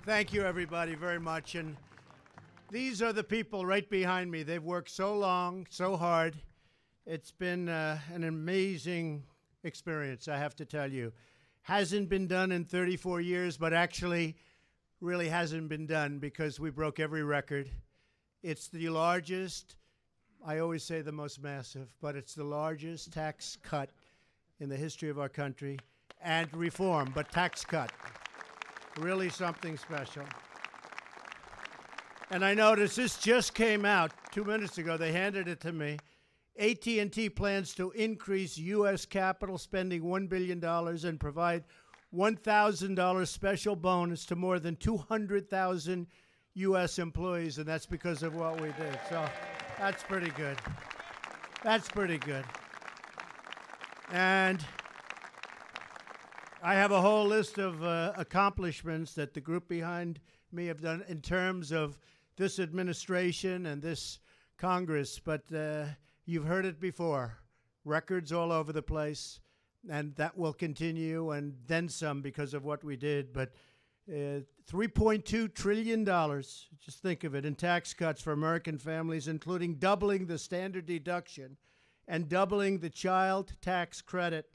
Thank you, everybody, very much. And these are the people right behind me. They've worked so long, so hard. It's been an amazing experience, I have to tell you. Hasn't been done in 34 years, but actually really hasn't been done because we broke every record. It's the largest, I always say the most massive, but it's the largest tax cut in the history of our country. And reform, but tax cut. Really something special. And I noticed this just came out 2 minutes ago. They handed it to me. AT&T plans to increase U.S. capital spending $1 billion and provide $1,000 special bonus to more than 200,000 U.S. employees, and that's because of what we did. So that's pretty good. That's pretty good. And I have a whole list of accomplishments that the group behind me have done in terms of this administration and this Congress, but you've heard it before. Records all over the place, and that will continue, and then some because of what we did. But $3.2 trillion, just think of it, in tax cuts for American families, including doubling the standard deduction and doubling the child tax credit.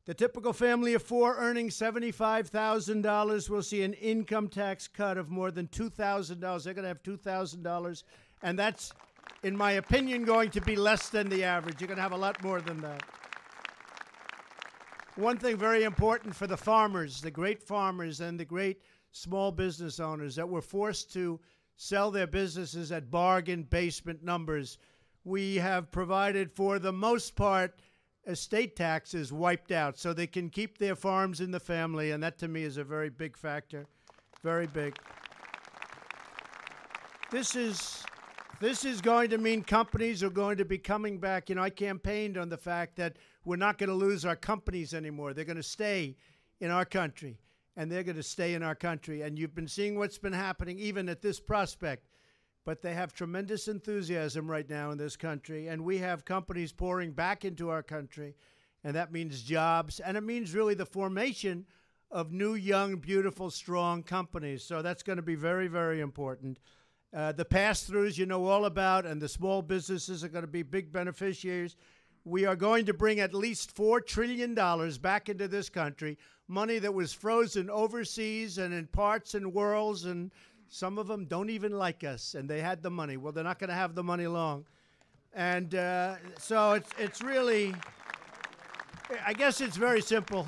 The typical family of four earning $75,000 will see an income tax cut of more than $2,000. They're going to have $2,000, and that's, in my opinion, going to be less than the average. You're going to have a lot more than that. One thing very important for the farmers, the great farmers and the great small business owners that were forced to sell their businesses at bargain basement numbers, we have provided, for the most part, estate taxes wiped out so they can keep their farms in the family, and that to me is a very big factor, very big. This is going to mean companies are going to be coming back. You know, I campaigned on the fact that we're not going to lose our companies anymore. They're going to stay in our country, and they're going to stay in our country. And you've been seeing what's been happening even at this prospect. But they have tremendous enthusiasm right now in this country, and we have companies pouring back into our country, and that means jobs, and it means really the formation of new, young, beautiful, strong companies. So that's going to be very, very important. The pass-throughs you know all about, and the small businesses are going to be big beneficiaries. We are going to bring at least $4 trillion back into this country, money that was frozen overseas and in parts and worlds, and some of them don't even like us, and they had the money. Well, they're not going to have the money long. And so it's really, I guess it's very simple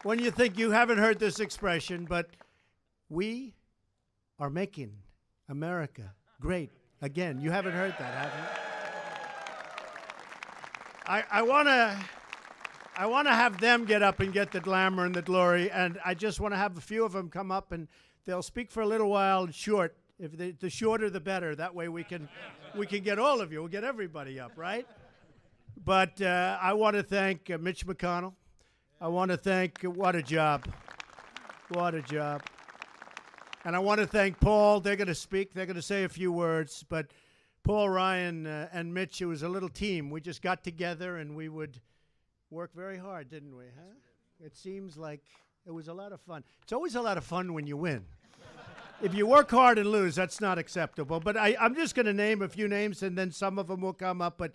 when you think you haven't heard this expression, but we are making America great again. You haven't heard that, have you? I want to have them get up and get the glamour and the glory, and I just want to have a few of them come up, and they'll speak for a little while short. If the shorter, the better. That way we can get all of you. We'll get everybody up, right? But I want to thank Mitch McConnell. I want to thank, what a job. What a job. And I want to thank Paul. They're going to speak. They're going to say a few words. But Paul, Ryan, and Mitch, it was a little team. We just got together, and we would work very hard, didn't we? Huh? It seems like it was a lot of fun. It's always a lot of fun when you win. If you work hard and lose, that's not acceptable. But I'm just going to name a few names, and then some of them will come up. But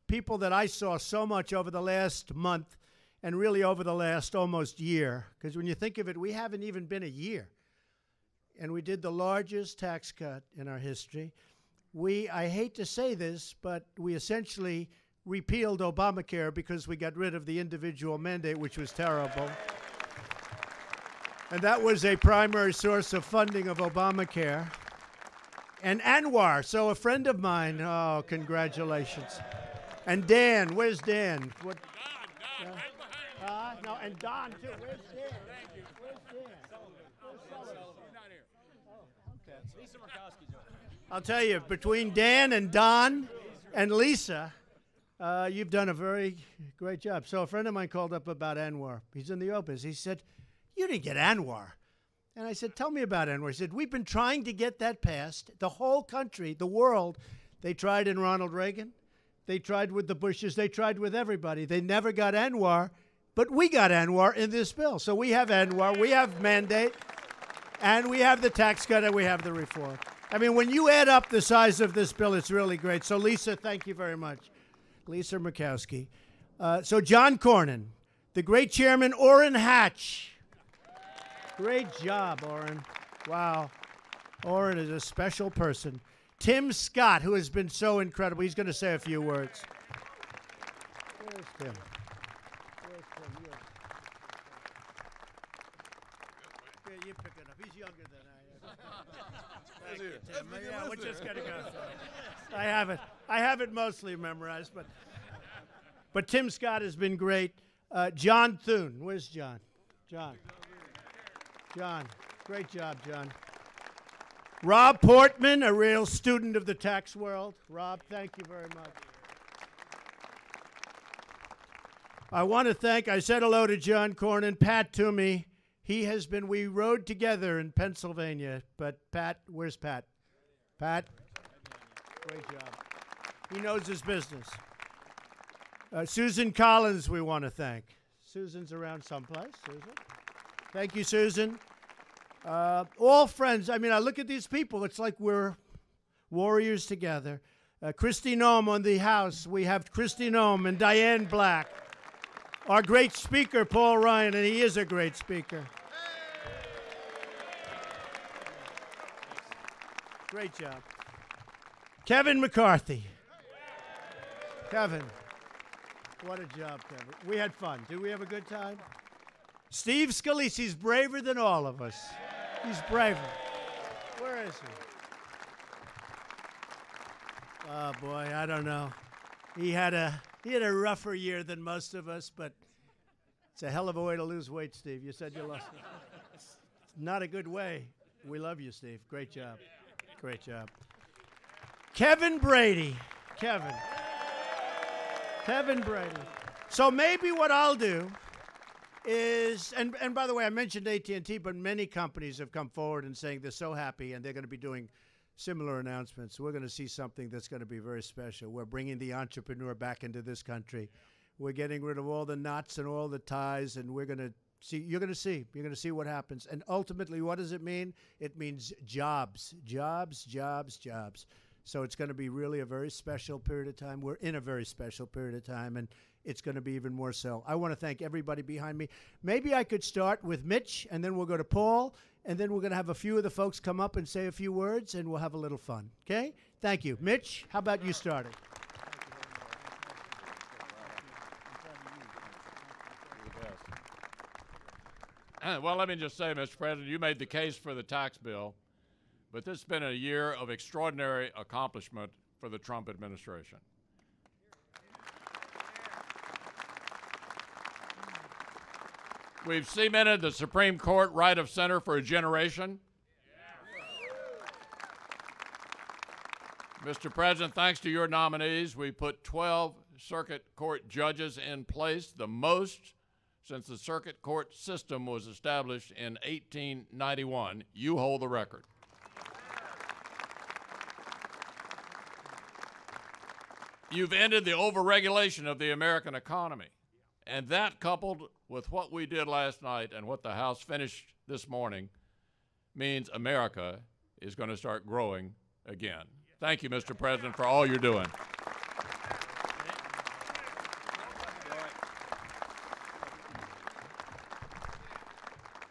people that I saw so much over the last month and really over the last almost year, because when you think of it, we haven't even been a year. And we did the largest tax cut in our history. I hate to say this, but we essentially repealed Obamacare because we got rid of the individual mandate, which was terrible. And that was a primary source of funding of Obamacare. And Anwar, so a friend of mine, oh, congratulations. And Dan, where's Dan? What? Don, right behind you. No, and Don, too. Where's Dan? Where's Dan? I'll tell you, between Dan and Don and Lisa, you've done a very great job. So a friend of mine called up about Anwar. He's in the office. He said, "You didn't get Anwar." And I said, "Tell me about Anwar." He said, "We've been trying to get that passed. The whole country, the world, they tried in Ronald Reagan. They tried with the Bushes. They tried with everybody. They never got Anwar, but we got Anwar in this bill. So we have Anwar. We have mandate. And we have the tax cut and we have the reform. I mean, when you add up the size of this bill, it's really great. So, Lisa, thank you very much. Lisa Murkowski. So, John Cornyn, the great chairman, Orrin Hatch. Great job, Orrin. Wow. Orrin is a special person. Tim Scott, who has been so incredible. He's going to say a few words. Where's Tim? Where's Tim? Yeah, you pick it up. He's younger than I am. Thank you, Tim. Yeah, we're just going to go through it. I have it mostly memorized, but Tim Scott has been great. John Thune. Where's John? John. Great job, John. Rob Portman, a real student of the tax world. Rob, thank you very much. I want to thank, I said hello to John Cornyn, Pat Toomey. We rode together in Pennsylvania, but Pat, where's Pat? Pat? Great job. He knows his business. Susan Collins, we want to thank. Susan's around someplace. Susan. Thank you, Susan. All friends. I mean, I look at these people. It's like we're warriors together. Kristi Noem on the House. We have Kristi Noem and Diane Black. Our great speaker, Paul Ryan, and he is a great speaker. Great job. Kevin McCarthy. Kevin. What a job, Kevin. We had fun. Did we have a good time? Steve Scalise, he's braver than all of us. He's braver. Where is he? Oh, boy, I don't know. He had a rougher year than most of us, but it's a hell of a way to lose weight, Steve. You said you lost it. It's not a good way. We love you, Steve. Great job. Great job. Kevin Brady. Kevin Brady. So maybe what I'll do is, and by the way, I mentioned AT&T, but many companies have come forward and saying they're so happy and they're going to be doing similar announcements. We're going to see something that's going to be very special. We're bringing the entrepreneur back into this country. We're getting rid of all the knots and all the ties, and we're going to see. You're going to see what happens. And ultimately, what does it mean? It means jobs, jobs, jobs, jobs. So it's going to be really a very special period of time. We're in a very special period of time, and it's going to be even more so. I want to thank everybody behind me. Maybe I could start with Mitch, and then we'll go to Paul, and then we're going to have a few of the folks come up and say a few words, and we'll have a little fun. Okay? Thank you. Mitch, how about you starting? Well, let me just say, Mr. President, you made the case for the tax bill, but this has been a year of extraordinary accomplishment for the Trump administration. We've cemented the Supreme Court right of center for a generation. Mr. President, thanks to your nominees, we put 12 circuit court judges in place, the most since the circuit court system was established in 1891. You hold the record. You've ended the overregulation of the American economy. And that, coupled with what we did last night and what the House finished this morning, means America is going to start growing again. Thank you, Mr. President, for all you're doing.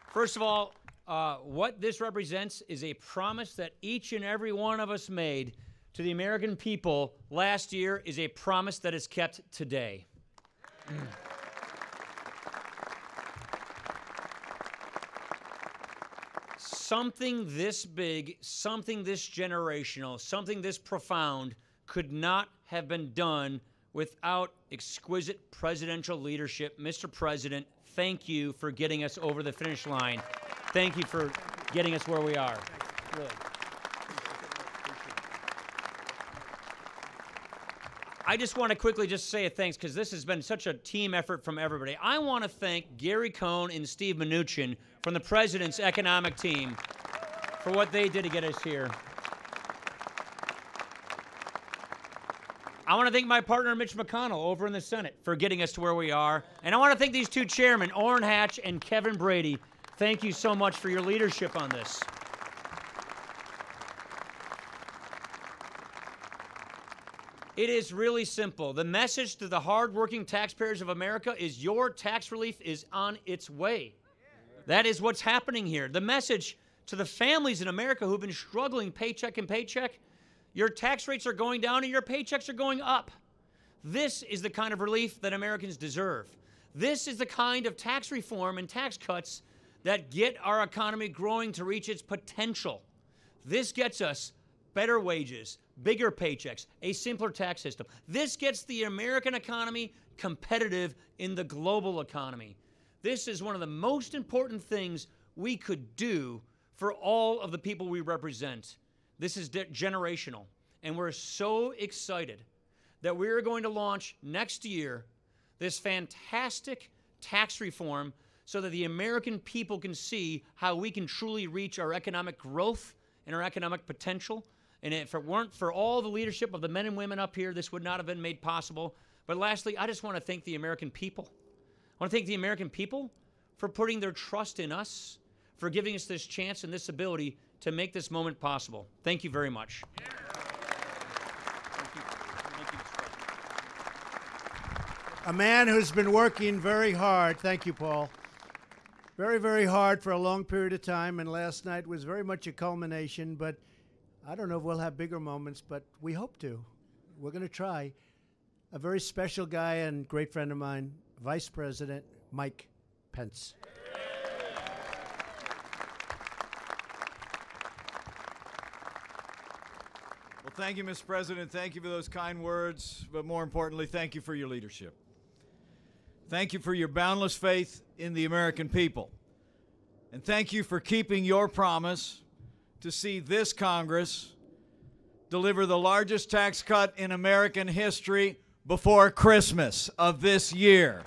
First of all, what this represents is a promise that each and every one of us made to the American people last year is a promise that is kept today. Something this big, something this generational, something this profound could not have been done without exquisite presidential leadership. Mr. President, thank you for getting us over the finish line. Thank you for getting us where we are. Really. I just want to quickly just say a thanks because this has been such a team effort from everybody. I want to thank Gary Cohn and Steve Mnuchin from the President's economic team for what they did to get us here. I want to thank my partner, Mitch McConnell, over in the Senate for getting us to where we are. And I want to thank these two chairmen, Orrin Hatch and Kevin Brady, Thank you so much for your leadership on this. It is really simple. The message to the hardworking taxpayers of America is your tax relief is on its way. That is what's happening here. The message to the families in America who've been struggling paycheck and paycheck, your tax rates are going down and your paychecks are going up. This is the kind of relief that Americans deserve. This is the kind of tax reform and tax cuts that get our economy growing to reach its potential. This gets us better wages, bigger paychecks, a simpler tax system. This gets the American economy competitive in the global economy. This is one of the most important things we could do for all of the people we represent. This is generational, and we're so excited that we're going to launch next year this fantastic tax reform so that the American people can see how we can truly reach our economic growth and our economic potential. And if it weren't for all the leadership of the men and women up here, this would not have been made possible. But lastly, I just want to thank the American people. I want to thank the American people for putting their trust in us, for giving us this chance and this ability to make this moment possible. Thank you very much. A man who's been working very hard, thank you, Paul, very, very hard for a long period of time, and last night was very much a culmination, but I don't know if we'll have bigger moments, but we hope to. We're going to try. A very special guy and great friend of mine, Vice President Mike Pence. Well, thank you, Mr. President. Thank you for those kind words, but more importantly, thank you for your leadership. Thank you for your boundless faith in the American people. And thank you for keeping your promise to see this Congress deliver the largest tax cut in American history before Christmas of this year.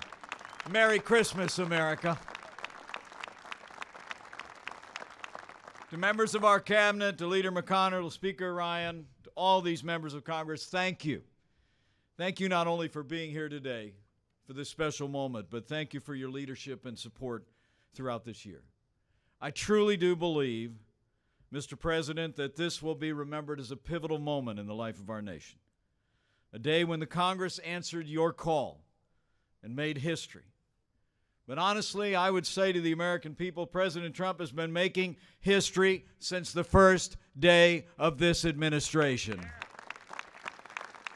Merry Christmas, America. To members of our cabinet, to Leader McConnell, to Speaker Ryan, to all these members of Congress, thank you. Thank you not only for being here today for this special moment, but thank you for your leadership and support throughout this year. I truly do believe, Mr. President, that this will be remembered as a pivotal moment in the life of our nation. A day when the Congress answered your call and made history. But honestly, I would say to the American people, President Trump has been making history since the first day of this administration.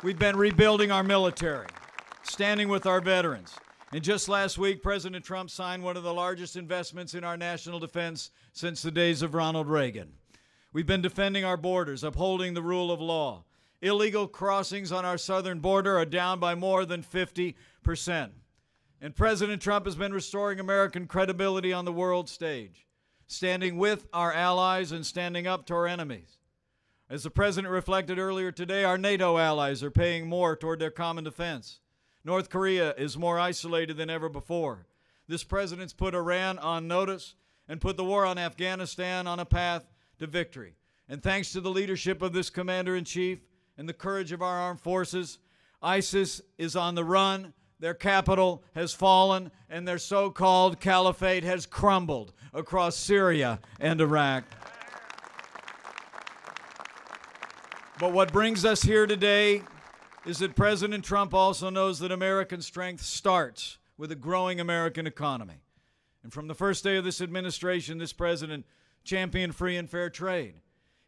We've been rebuilding our military, standing with our veterans. And just last week, President Trump signed one of the largest investments in our national defense since the days of Ronald Reagan. We've been defending our borders, upholding the rule of law. Illegal crossings on our southern border are down by more than 50%. And President Trump has been restoring American credibility on the world stage, standing with our allies and standing up to our enemies. As the President reflected earlier today, our NATO allies are paying more toward their common defense. North Korea is more isolated than ever before. This President's put Iran on notice and put the war on Afghanistan on a path to victory. And thanks to the leadership of this Commander-in-Chief and the courage of our armed forces, ISIS is on the run, their capital has fallen, and their so-called caliphate has crumbled across Syria and Iraq. But what brings us here today is that President Trump also knows that American strength starts with a growing American economy. And from the first day of this administration, this president championed free and fair trade.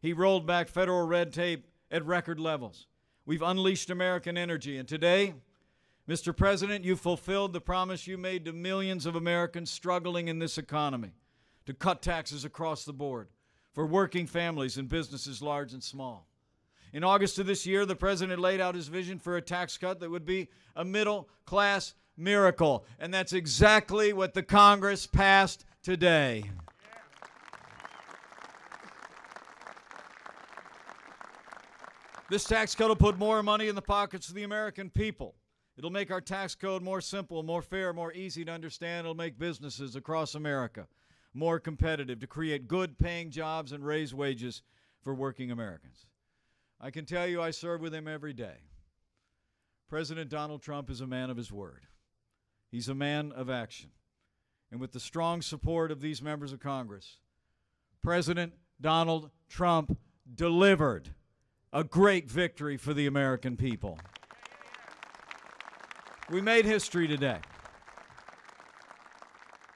He rolled back federal red tape at record levels. We've unleashed American energy. And today, Mr. President, you fulfilled the promise you made to millions of Americans struggling in this economy to cut taxes across the board for working families and businesses large and small. In August of this year, the President laid out his vision for a tax cut that would be a middle-class miracle. And that's exactly what the Congress passed today. This tax cut will put more money in the pockets of the American people. It'll make our tax code more simple, more fair, more easy to understand. It'll make businesses across America more competitive to create good-paying jobs and raise wages for working Americans. I can tell you I serve with him every day. President Donald Trump is a man of his word. He's a man of action. and with the strong support of these members of Congress, President Donald Trump delivered a great victory for the American people. We made history today.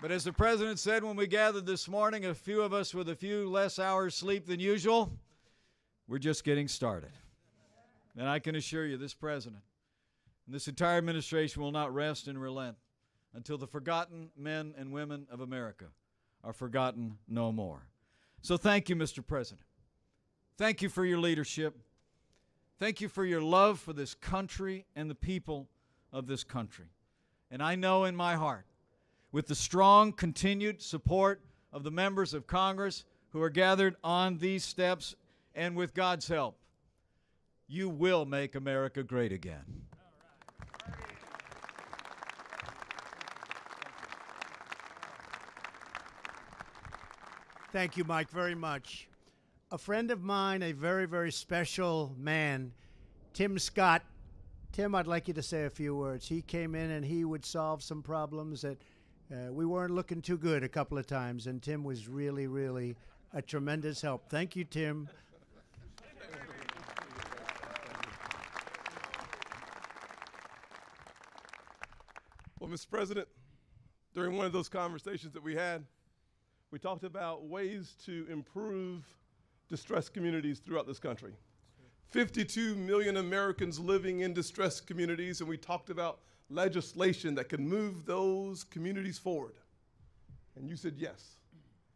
But as the President said when we gathered this morning, a few of us with a few less hours sleep than usual, we're just getting started. And I can assure you, this President and this entire administration will not rest and relent until the forgotten men and women of America are forgotten no more. So thank you, Mr. President. Thank you for your leadership. Thank you for your love for this country and the people of this country. And I know in my heart, with the strong continued support of the members of Congress who are gathered on these steps, and with God's help, you will make America great again. Thank you, Mike, very much. A friend of mine, a very, very special man, Tim Scott. Tim, I'd like you to say a few words. He came in and he would solve some problems that we weren't looking too good a couple of times, and Tim was really, really a tremendous help. Thank you, Tim. Well, Mr. President, during one of those conversations that we had, we talked about ways to improve distressed communities throughout this country. 52 million Americans living in distressed communities, and we talked about legislation that could move those communities forward. And you said yes.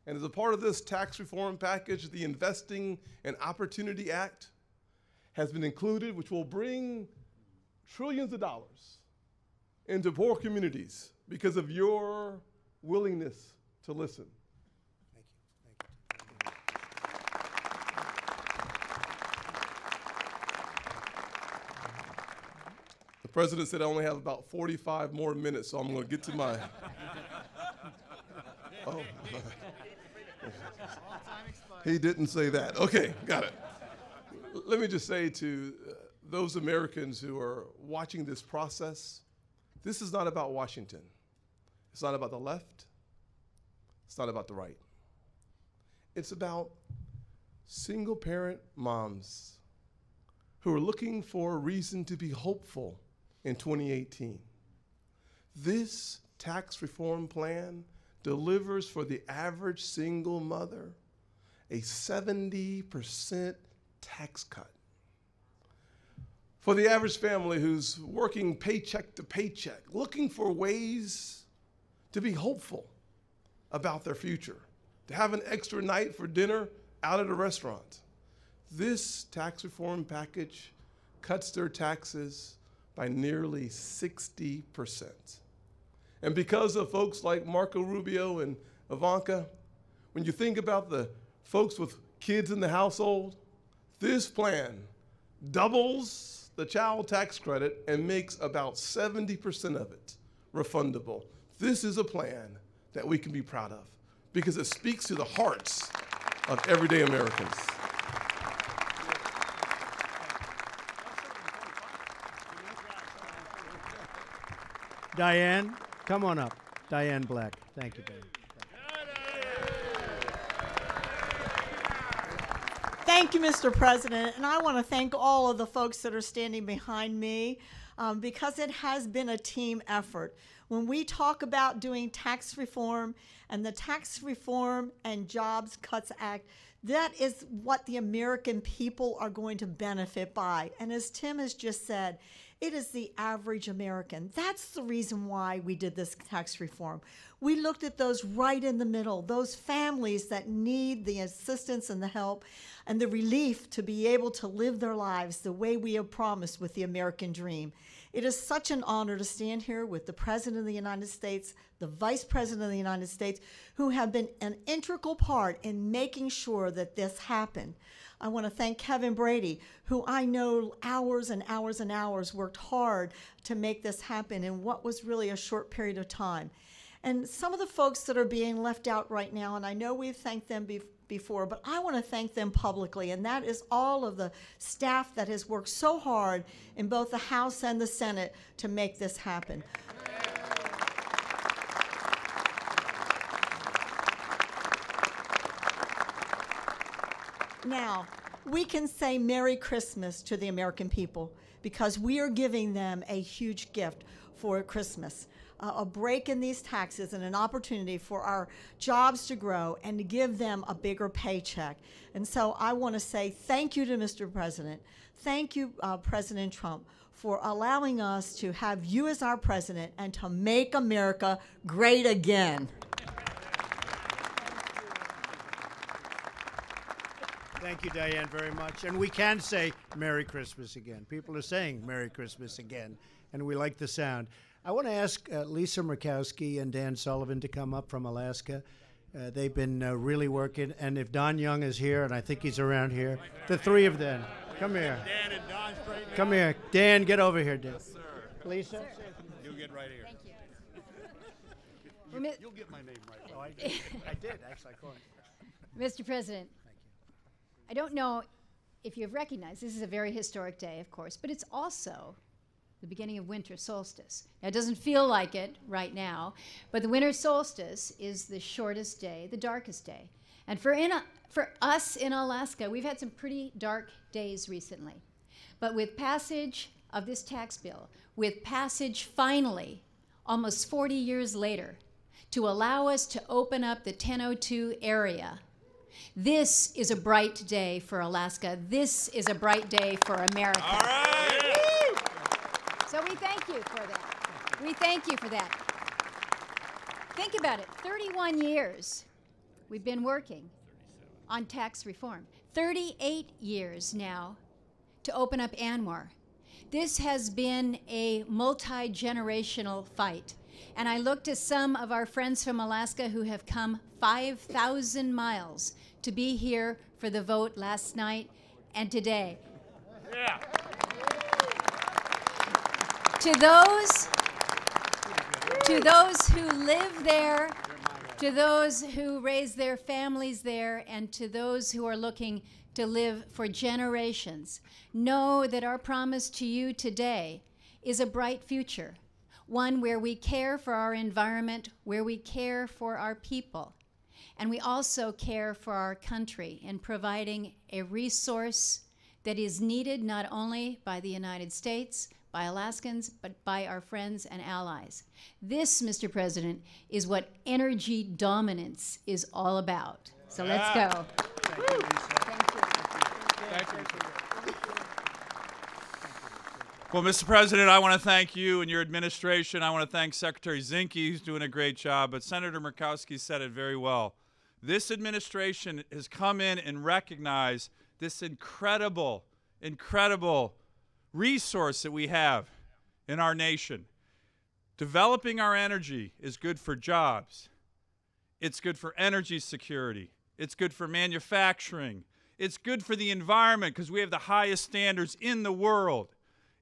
And as a part of this tax reform package, the Investing in Opportunity Act has been included, which will bring trillions of dollars into poor communities because of your willingness to listen. The President said I only have about 45 more minutes, so I'm going to get to my... Oh. He didn't say that. Okay, got it. Let me just say to those Americans who are watching this process, this is not about Washington. It's not about the left. It's not about the right. It's about single-parent moms who are looking for a reason to be hopeful in 2018. This tax reform plan delivers for the average single mother a 70% tax cut. For the average family who's working paycheck to paycheck, looking for ways to be hopeful about their future, to have an extra night for dinner out at a restaurant. This tax reform package cuts their taxes by nearly 60%. And because of folks like Marco Rubio and Ivanka, when you think about the folks with kids in the household, this plan doubles the child tax credit and makes about 70% of it refundable. This is a plan that we can be proud of because it speaks to the hearts of everyday Americans. Diane, come on up. Diane Black. Thank you, Diane. Thank you, Mr. President, and I want to thank all of the folks that are standing behind me because it has been a team effort. When we talk about doing tax reform and the Tax Reform and Jobs Cuts Act, that is what the American people are going to benefit by. And as Tim has just said, it is the average American. That's the reason why we did this tax reform. We looked at those right in the middle, those families that need the assistance and the help and the relief to be able to live their lives the way we have promised with the American dream. It is such an honor to stand here with the President of the United States, the Vice President of the United States, who have been an integral part in making sure that this happened. I want to thank Kevin Brady, who I know hours and hours and hours worked hard to make this happen in what was really a short period of time. And some of the folks that are being left out right now, and I know we've thanked them before, but I want to thank them publicly, and that is all of the staff that has worked so hard in both the House and the Senate to make this happen. Now, we can say Merry Christmas to the American people because we are giving them a huge gift for Christmas. A break in these taxes and an opportunity for our jobs to grow and to give them a bigger paycheck. And so I want to say thank you to Mr. President. Thank you, President Trump, for allowing us to have you as our president and to make America great again. Thank you, Diane, very much. And we can say Merry Christmas again. People are saying Merry Christmas again, and we like the sound. I want to ask Lisa Murkowski and Dan Sullivan to come up from Alaska. They've been really working. And if Don Young is here, and I think he's around here, the three of them, come here. Dan and Don straight now. Come here. Dan, get over here, Dan. Yes, sir. Lisa? You get right here. Thank you. You'll get my name right. Oh, I did, actually. I called it. Mr. President, I don't know if you've recognized this is a very historic day, of course, but it's also the beginning of winter solstice. Now, it doesn't feel like it right now, but the winter solstice is the shortest day, the darkest day. And for us in Alaska, we've had some pretty dark days recently. But with passage of this tax bill, with passage finally, almost 40 years later, to allow us to open up the 1002 area, this is a bright day for Alaska. This is a bright day for America. All right. So we thank you for that. We thank you for that. Think about it. 31 years we've been working on tax reform. 38 years now to open up ANWR. This has been a multi-generational fight. And I look to some of our friends from Alaska who have come 5,000 miles to be here for the vote last night and today. Yeah. To those who live there, to those who raise their families there, and to those who are looking to live for generations, know that our promise to you today is a bright future, one where we care for our environment, where we care for our people, and we also care for our country in providing a resource that is needed not only by the United States, by Alaskans, but by our friends and allies. This, Mr. President, is what energy dominance is all about. So let's go. Thank you, Lisa. Thank you. Thank you. Well, Mr. President, I want to thank you and your administration. I want to thank Secretary Zinke, who's doing a great job. But Senator Murkowski said it very well. This administration has come in and recognized this incredible resource that we have in our nation. Developing our energy is good for jobs. It's good for energy security. It's good for manufacturing. It's good for the environment because we have the highest standards in the world.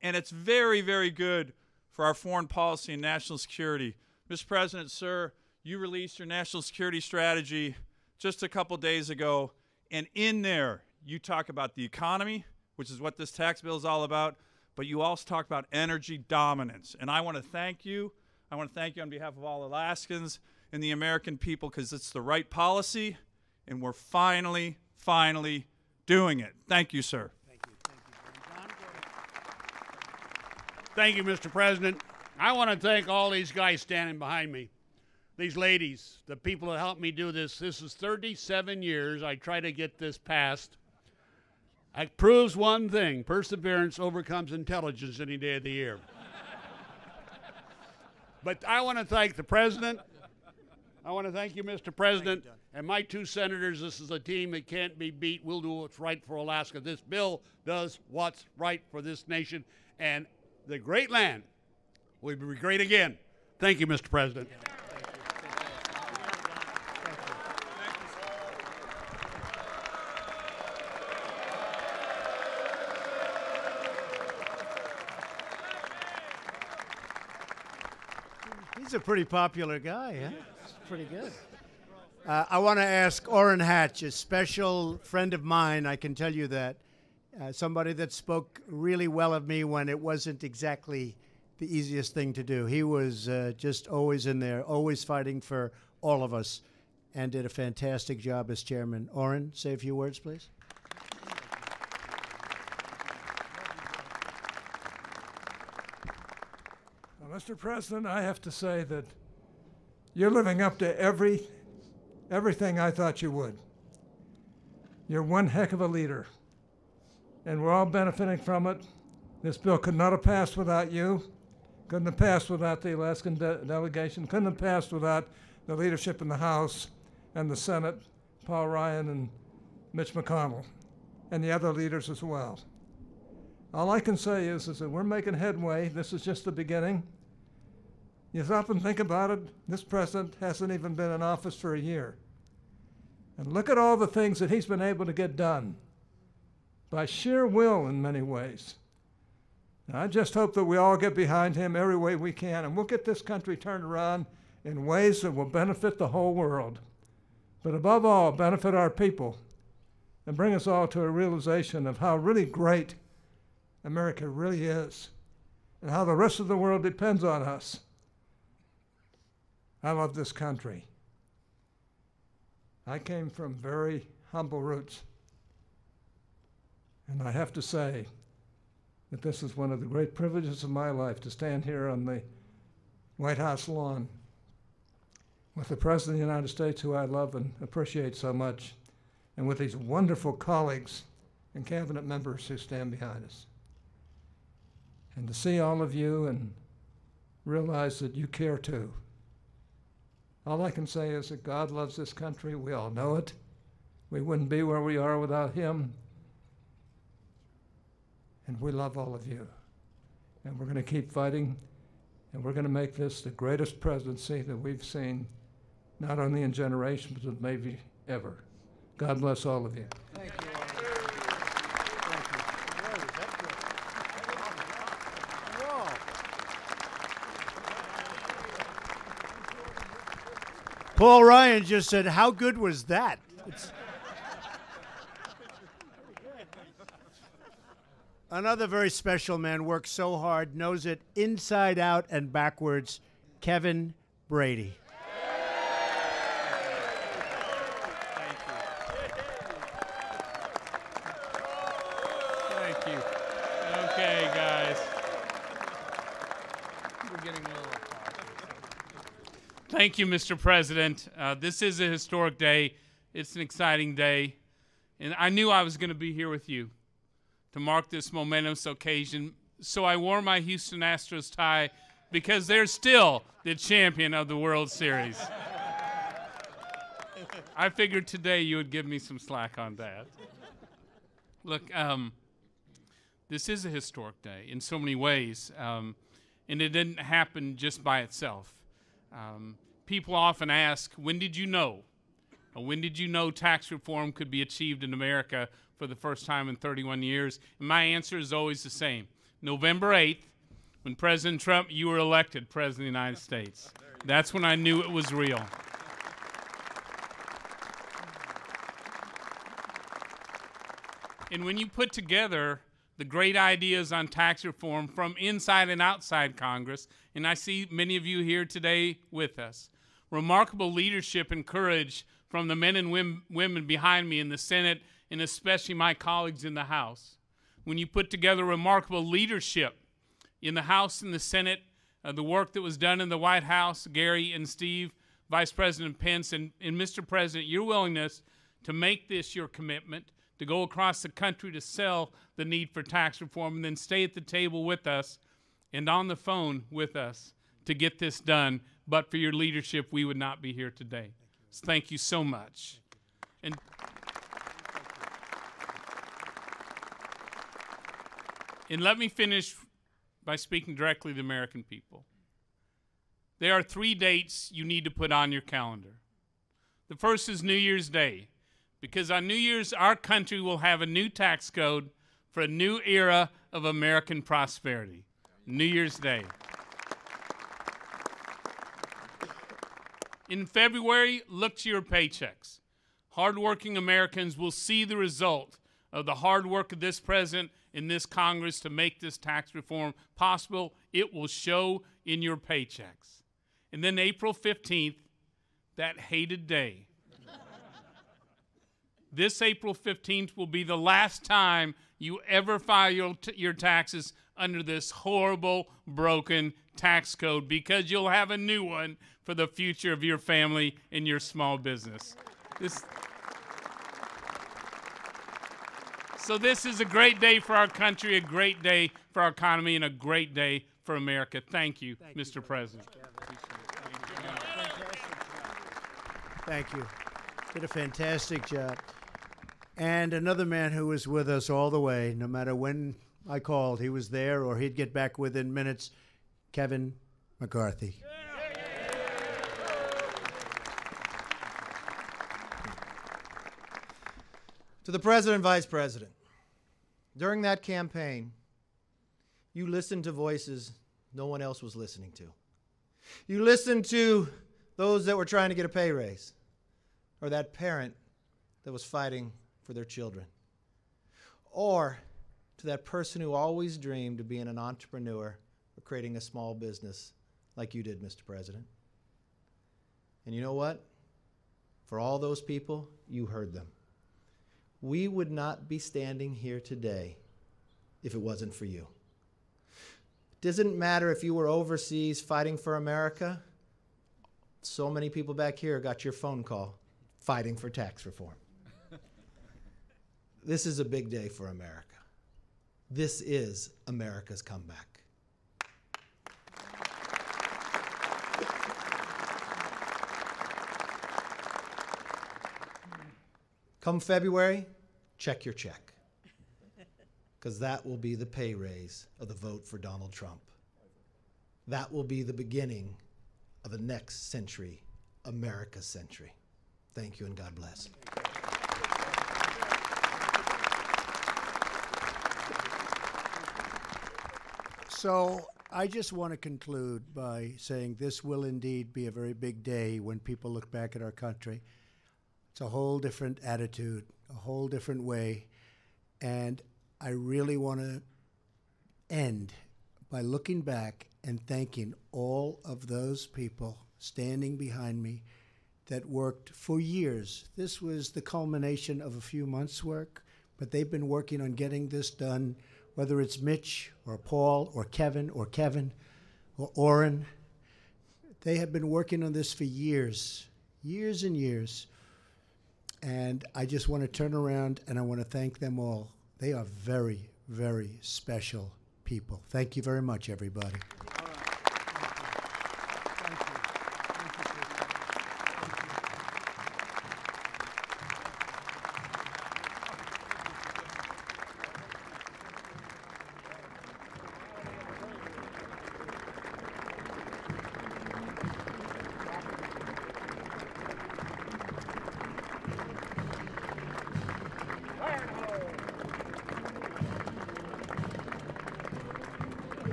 And it's very, very good for our foreign policy and national security. Mr. President, sir, you released your national security strategy just a couple days ago. And in there, you talk about the economy, which is what this tax bill is all about, but you also talk about energy dominance. And I want to thank you. I want to thank you on behalf of all Alaskans and the American people because it's the right policy, and we're finally doing it. Thank you, sir. Thank you, Mr. President. I want to thank all these guys standing behind me, these ladies, the people that helped me do this. This is 37 years I try to get this passed. It proves one thing: perseverance overcomes intelligence any day of the year. But I want to thank the President. I want to thank you, Mr. President, and my two senators. This is a team that can't be beat. We'll do what's right for Alaska. This bill does what's right for this nation, and the great land will be great again. Thank you, Mr. President. He's a pretty popular guy, huh? It's pretty good. I want to ask Orrin Hatch, a special friend of mine, I can tell you that. Somebody that spoke really well of me when it wasn't exactly the easiest thing to do. He was just always in there, always fighting for all of us, and did a fantastic job as chairman. Orrin, say a few words, please. Mr. President, I have to say that you're living up to everything I thought you would. You're one heck of a leader, and we're all benefiting from it. This bill could not have passed without you, couldn't have passed without the Alaskan delegation, couldn't have passed without the leadership in the House and the Senate, Paul Ryan and Mitch McConnell, and the other leaders as well. All I can say is that we're making headway. This is just the beginning. You stop and think about it, this president hasn't even been in office for a year. And look at all the things that he's been able to get done by sheer will in many ways. Now, I just hope that we all get behind him every way we can, and we'll get this country turned around in ways that will benefit the whole world. But above all, benefit our people and bring us all to a realization of how really great America really is and how the rest of the world depends on us. I love this country. I came from very humble roots, and I have to say that this is one of the great privileges of my life to stand here on the White House lawn with the President of the United States, who I love and appreciate so much, and with these wonderful colleagues and cabinet members who stand behind us. And to see all of you and realize that you care too. All I can say is that God loves this country. We all know it. We wouldn't be where we are without him. And we love all of you. And we're going to keep fighting, and we're going to make this the greatest presidency that we've seen, not only in generations, but maybe ever. God bless all of you. Thank you. Paul Ryan just said, how good was that? Another very special man, works so hard, knows it inside out and backwards, Kevin Brady. Thank you. Okay, guys. We're getting a little. Thank you, Mr. President. This is a historic day. It's an exciting day. And I knew I was going to be here with you to mark this momentous occasion. So I wore my Houston Astros tie because they're still the champion of the World Series. I figured today you would give me some slack on that. Look, this is a historic day in so many ways. And it didn't happen just by itself. People often ask, when did you know? When did you know tax reform could be achieved in America for the first time in 31 years? And my answer is always the same. November 8th, when President Trump, you were elected President of the United States. That's when I knew it was real. And when you put together the great ideas on tax reform from inside and outside Congress, and I see many of you here today with us, remarkable leadership and courage from the men and women behind me in the Senate, and especially my colleagues in the House. When you put together remarkable leadership in the House and the Senate, the work that was done in the White House, Gary and Steve, Vice President Pence, and Mr. President, your willingness to make this your commitment, to go across the country to sell the need for tax reform, and then stay at the table with us and on the phone with us to get this done. But for your leadership, we would not be here today. So thank you so much. And let me finish by speaking directly to the American people. There are 3 dates you need to put on your calendar. The first is New Year's Day, because on New Year's, our country will have a new tax code for a new era of American prosperity. New Year's Day. In February, look to your paychecks. Hardworking Americans will see the result of the hard work of this president and this Congress to make this tax reform possible. It will show in your paychecks. And then April 15th, that hated day. This April 15th will be the last time you ever file your taxes under this horrible, broken tax code, because you'll have a new one for the future of your family and your small business. So this is a great day for our country, a great day for our economy, and a great day for America. Thank you, Mr. President. Thank you. Did a fantastic job. And another man who was with us all the way, no matter when I called, he was there or he'd get back within minutes, Kevin McCarthy. To the President and Vice President, during that campaign, you listened to voices no one else was listening to. You listened to those that were trying to get a pay raise, or that parent that was fighting for their children, or to that person who always dreamed of being an entrepreneur or creating a small business like you did, Mr. President. And you know what? For all those people, you heard them. We would not be standing here today if it wasn't for you. It doesn't matter if you were overseas fighting for America. So many people back here got your phone call fighting for tax reform. This is a big day for America. This is America's comeback. Come February, check your check, because that will be the pay raise of the vote for Donald Trump. That will be the beginning of the next century, America's century. Thank you and God bless. So I just want to conclude by saying this will indeed be a very big day when people look back at our country. It's a whole different attitude, a whole different way. And I really want to end by looking back and thanking all of those people standing behind me that worked for years. This was the culmination of a few months' work, but they've been working on getting this done, whether it's Mitch or Paul or Kevin or Orrin. They have been working on this for years, years and years. And I just want to turn around and I want to thank them all. They are very, very special people. Thank you very much, everybody.